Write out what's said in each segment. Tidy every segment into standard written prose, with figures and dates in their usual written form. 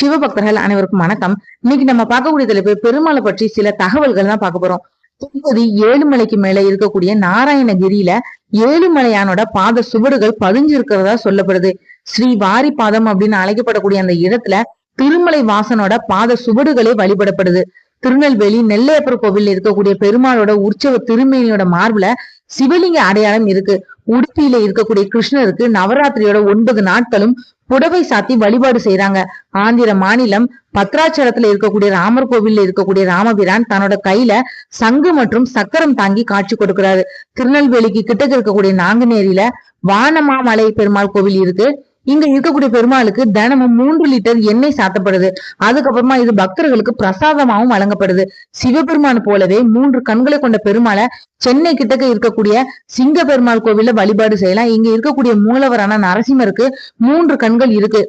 சிவபக்தர்கள் அனைவருக்கும் வணக்கம். இன்னைக்கு நம்ம பார்க்கக்கூடிய தலைப்பு பெருமாளை பற்றி சில தகவல்கள் தான் பார்க்க போறோம். திருப்பதி ஏழுமலைக்கு மேல இருக்கக்கூடிய நாராயணகிரியில ஏழுமலையானோட பாத சுவடுகள் பதிஞ்சு இருக்கிறதா சொல்லப்படுது. ஸ்ரீ வாரி பாதம் அப்படின்னு அழைக்கப்படக்கூடிய அந்த இடத்துல திருமலை வாசனோட பாத சுவடுகளே வழிபடப்படுது. திருநெல்வேலி நெல்லையப்பர் கோவில் இருக்கக்கூடிய பெருமாளோட உற்சவ திருமேனியோட மார்புல சிவலிங்க அடையாளம் இருக்கு. உடுப்பியில இருக்கக்கூடிய கிருஷ்ணருக்கு நவராத்திரியோட 9 நாட்களும் புடவை சாத்தி வழிபாடு செய்யறாங்க. ஆந்திர மாநிலம் பத்ராச்சலத்துல இருக்கக்கூடிய ராமர் கோவில்ல இருக்கக்கூடிய ராமபிரான் தன்னோட கையில சங்கு மற்றும் சக்கரம் தாங்கி காட்சி கொடுக்கிறாரு. திருநெல்வேலிக்கு கிட்டக்க இருக்கக்கூடிய நாங்குநேரியில வானமாமலை பெருமாள் கோவில் இருக்கு. இங்க இருக்கக்கூடிய பெருமாளுக்கு தினமும் 3 லிட்டர் எண்ணெய் சாத்தப்படுது. அதுக்கப்புறமா இது பக்தர்களுக்கு பிரசாதமாகவும் வழங்கப்படுது. சிவபெருமான் போலவே 3 கண்களை கொண்ட பெருமாளை சென்னை கிட்டக்க இருக்கக்கூடிய சிங்க பெருமாள் கோவில்ல வழிபாடு செய்யலாம். இங்க இருக்கக்கூடிய மூலவரான நரசிம்மருக்கு 3 கண்கள் இருக்கு.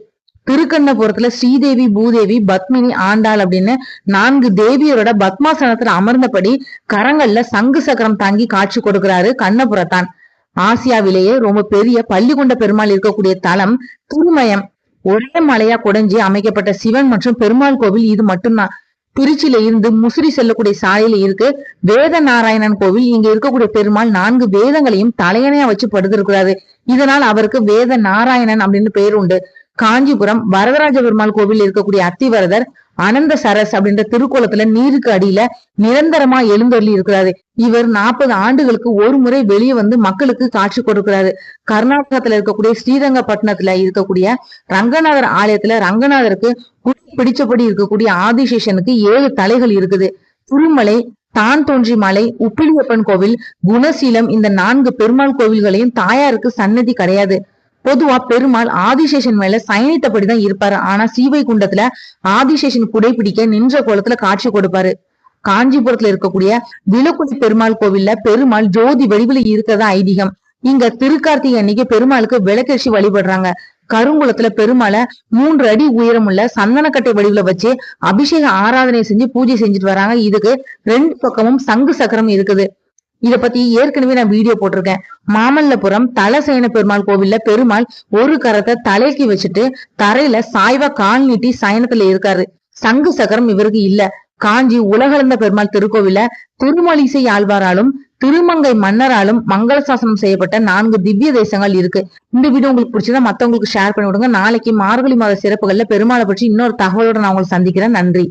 திருக்கண்ணபுரத்துல ஸ்ரீதேவி, பூதேவி, பத்மினி, ஆண்டாள் அப்படின்னு 4 தேவியரோட பத்மாசனத்துல அமர்ந்தபடி கரங்கள்ல சங்கு சக்கரம் தாங்கி காட்சி கொடுக்கிறாரு கண்ணபுரத்தான். ஆசியாவிலேயே ரொம்ப பெரிய பள்ளி கொண்ட பெருமாள் இருக்கக்கூடிய தலம் திருமயம். ஒரே மலையா குடைஞ்சி அமைக்கப்பட்ட சிவன் மற்றும் பெருமாள் கோவில் இது மட்டும்தான். திருச்சியில இருந்து முசிறி செல்லக்கூடிய சாலையில இருக்கு வேத நாராயணன் கோவில். இங்க இருக்கக்கூடிய பெருமாள் 4 வேதங்களையும் தலையணையா வச்சு படுத்திருக்கிறாரு. இதனால் அவருக்கு வேத நாராயணன் அப்படின்னு பேர் உண்டு. காஞ்சிபுரம் வரதராஜ பெருமாள் கோவில் இருக்கக்கூடிய அத்திவரதர் அனந்த சரஸ் அப்படின்ற திருக்கோலத்துல நீருக்கு அடியில நிரந்தரமா எழுந்தருளி இருக்கிறாரு. இவர் 40 ஆண்டுகளுக்கு ஒரு முறை வெளியே வந்து மக்களுக்கு காட்சி கொடுக்கிறாரு. கர்நாடகத்துல இருக்கக்கூடிய ஸ்ரீரங்கப்பட்டினத்துல இருக்கக்கூடிய ரங்கநாதர் ஆலயத்துல ரங்கநாதருக்கு பிடிச்சபடி இருக்கக்கூடிய ஆதிசேஷனுக்கு 7 தலைகள் இருக்குது. திருமலை, தான் தோன்றி மலை, உப்பிலியப்பன் கோவில், குணசீலம் இந்த 4 பெருமாள் கோவில்களையும் தாயாருக்கு சன்னதி கிடையாது. பொதுவா பெருமாள் ஆதிசேஷன் மேல சயனித்தபடிதான் இருப்பாரு. ஆனா ஸ்ரீவைகுண்டத்துல ஆதிசேஷன் குடைபிடிக்க நின்ற கோலத்துல காட்சி கொடுப்பாரு. காஞ்சிபுரத்துல இருக்கக்கூடிய விளக்குடி பெருமாள் கோவில்ல பெருமாள் ஜோதி வடிவில் இருக்கிறதா ஐதீகம். இங்க திருக்கார்த்திகை அன்னைக்கு பெருமாளுக்கு விளக்கரிசி வழிபடுறாங்க. கருங்குளத்துல பெருமாளை 3 அடி உயரமுள்ள சந்தனக்கட்டை வடிவுல வச்சு அபிஷேக ஆராதனை செஞ்சு பூஜை செஞ்சுட்டு வராங்க. இதுக்கு 2 பக்கமும் சங்கு சக்கரம் இருக்குது. இத பத்தி ஏற்கனவே நான் வீடியோ போட்டிருக்கேன். மாமல்லபுரம் தலசேன பெருமாள் கோவில்ல பெருமாள் ஒரு கரத்தை தலைக்கு வச்சுட்டு தரையில சாய்வா கால் நீட்டி சயனத்துல இருக்காரு. சங்கு சக்கரம் இவருக்கு இல்ல. காஞ்சி உலகளந்த பெருமாள் திருக்கோவில திருமலிசை ஆழ்வாராலும் திருமங்கை மன்னராலும் மங்கள சாசனம் செய்யப்பட்ட 4 திவ்ய தேசங்கள் இருக்கு. இந்த வீடியோ உங்களுக்கு பிடிச்சதா மத்தவங்களுக்கு ஷேர் பண்ணி விடுங்க. நாளைக்கு மார்கழி மாத சிறப்புகள்ல பெருமாளை பற்றி இன்னொரு தகவலோட நான் உங்களை சந்திக்கிறேன். நன்றி.